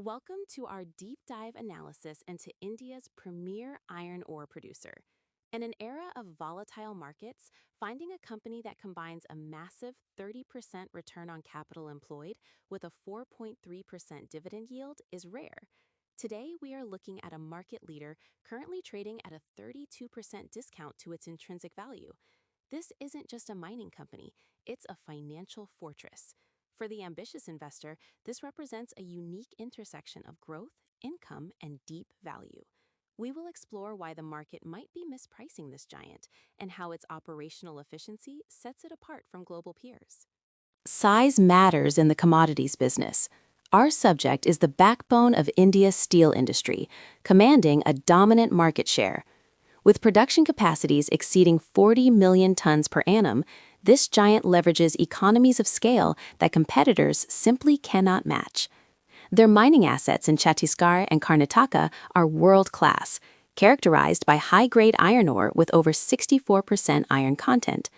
Welcome to our deep dive analysis into India's premier iron ore producer. In an era of volatile markets, finding a company that combines a massive 30% return on capital employed with a 4.3% dividend yield is rare. Today, we are looking at a market leader currently trading at a 32% discount to its intrinsic value. This isn't just a mining company, it's a financial fortress. For the ambitious investor, this represents a unique intersection of growth, income, and deep value. We will explore why the market might be mispricing this giant and how its operational efficiency sets it apart from global peers. Size matters in the commodities business. Our subject is the backbone of India's steel industry, commanding a dominant market share. With production capacities exceeding 40 million tons per annum, this giant leverages economies of scale that competitors simply cannot match. Their mining assets in Chhattisgarh and Karnataka are world-class, characterized by high-grade iron ore with over 64% iron content.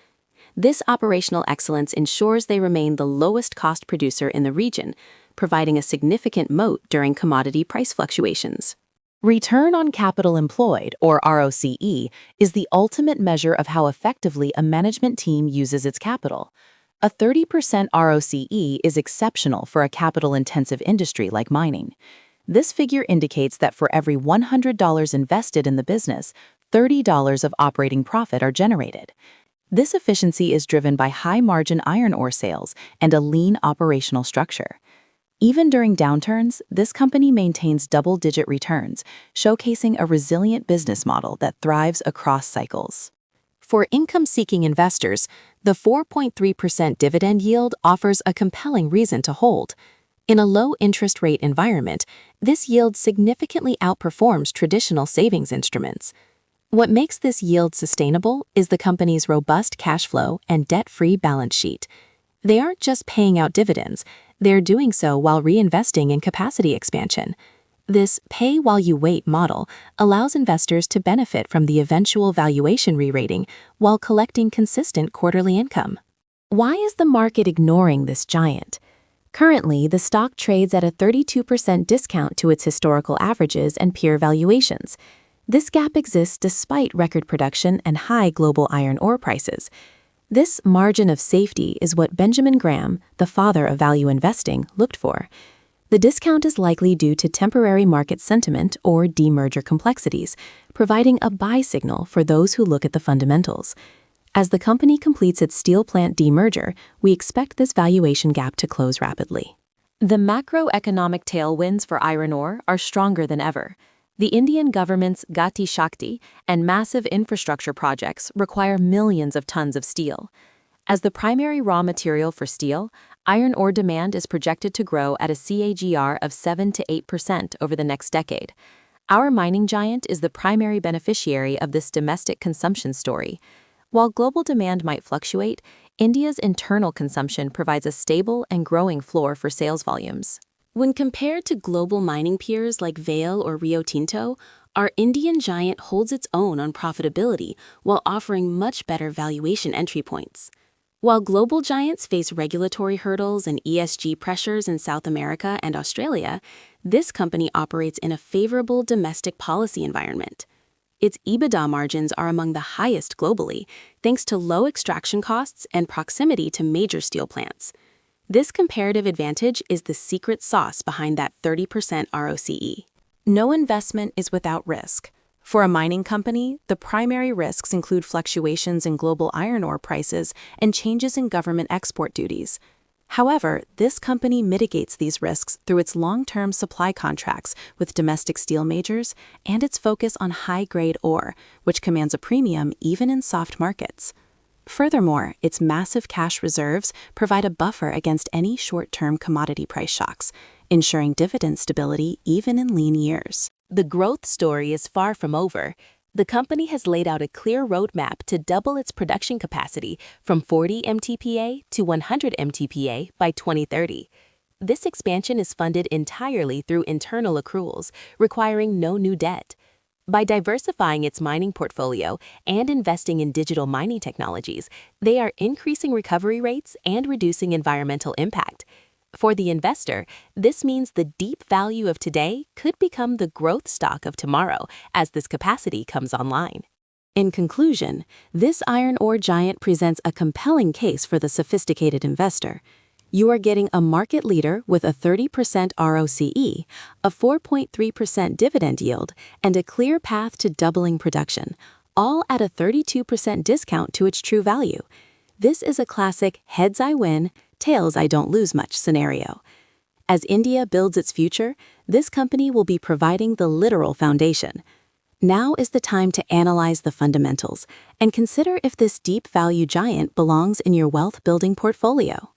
This operational excellence ensures they remain the lowest-cost producer in the region, providing a significant moat during commodity price fluctuations. Return on capital employed, or ROCE, is the ultimate measure of how effectively a management team uses its capital. A 30% ROCE is exceptional for a capital-intensive industry like mining. This figure indicates that for every $100 invested in the business, $30 of operating profit are generated. This efficiency is driven by high-margin iron ore sales and a lean operational structure. Even during downturns, this company maintains double-digit returns, showcasing a resilient business model that thrives across cycles. For income-seeking investors, the 4.3% dividend yield offers a compelling reason to hold. In a low-interest rate environment, this yield significantly outperforms traditional savings instruments. What makes this yield sustainable is the company's robust cash flow and debt-free balance sheet. They aren't just paying out dividends, they're doing so while reinvesting in capacity expansion. This pay-while-you-wait model allows investors to benefit from the eventual valuation re-rating while collecting consistent quarterly income. Why is the market ignoring this giant? Currently, the stock trades at a 32% discount to its historical averages and peer valuations. This gap exists despite record production and high global iron ore prices. This margin of safety is what Benjamin Graham, the father of value investing, looked for. The discount is likely due to temporary market sentiment or demerger complexities, providing a buy signal for those who look at the fundamentals. As the company completes its steel plant demerger, we expect this valuation gap to close rapidly. The macroeconomic tailwinds for iron ore are stronger than ever. The Indian government's Gati Shakti and massive infrastructure projects require millions of tons of steel. As the primary raw material for steel, iron ore demand is projected to grow at a CAGR of 7 to 8% over the next decade. Our mining giant is the primary beneficiary of this domestic consumption story. While global demand might fluctuate, India's internal consumption provides a stable and growing floor for sales volumes. When compared to global mining peers like Vale or Rio Tinto, our Indian giant holds its own on profitability while offering much better valuation entry points. While global giants face regulatory hurdles and ESG pressures in South America and Australia, this company operates in a favorable domestic policy environment. Its EBITDA margins are among the highest globally, thanks to low extraction costs and proximity to major steel plants. This comparative advantage is the secret sauce behind that 30% ROCE. No investment is without risk. For a mining company, the primary risks include fluctuations in global iron ore prices and changes in government export duties. However, this company mitigates these risks through its long-term supply contracts with domestic steel majors and its focus on high-grade ore, which commands a premium even in soft markets. Furthermore, its massive cash reserves provide a buffer against any short-term commodity price shocks, ensuring dividend stability even in lean years. The growth story is far from over. The company has laid out a clear roadmap to double its production capacity from 40 MTPA to 100 MTPA by 2030. This expansion is funded entirely through internal accruals, requiring no new debt. By diversifying its mining portfolio and investing in digital mining technologies, they are increasing recovery rates and reducing environmental impact. For the investor, this means the deep value of today could become the growth stock of tomorrow as this capacity comes online. In conclusion, this iron ore giant presents a compelling case for the sophisticated investor. You are getting a market leader with a 30% ROCE, a 4.3% dividend yield, and a clear path to doubling production, all at a 32% discount to its true value. This is a classic heads I win, tails I don't lose much scenario. As India builds its future, this company will be providing the literal foundation. Now is the time to analyze the fundamentals and consider if this deep value giant belongs in your wealth building portfolio.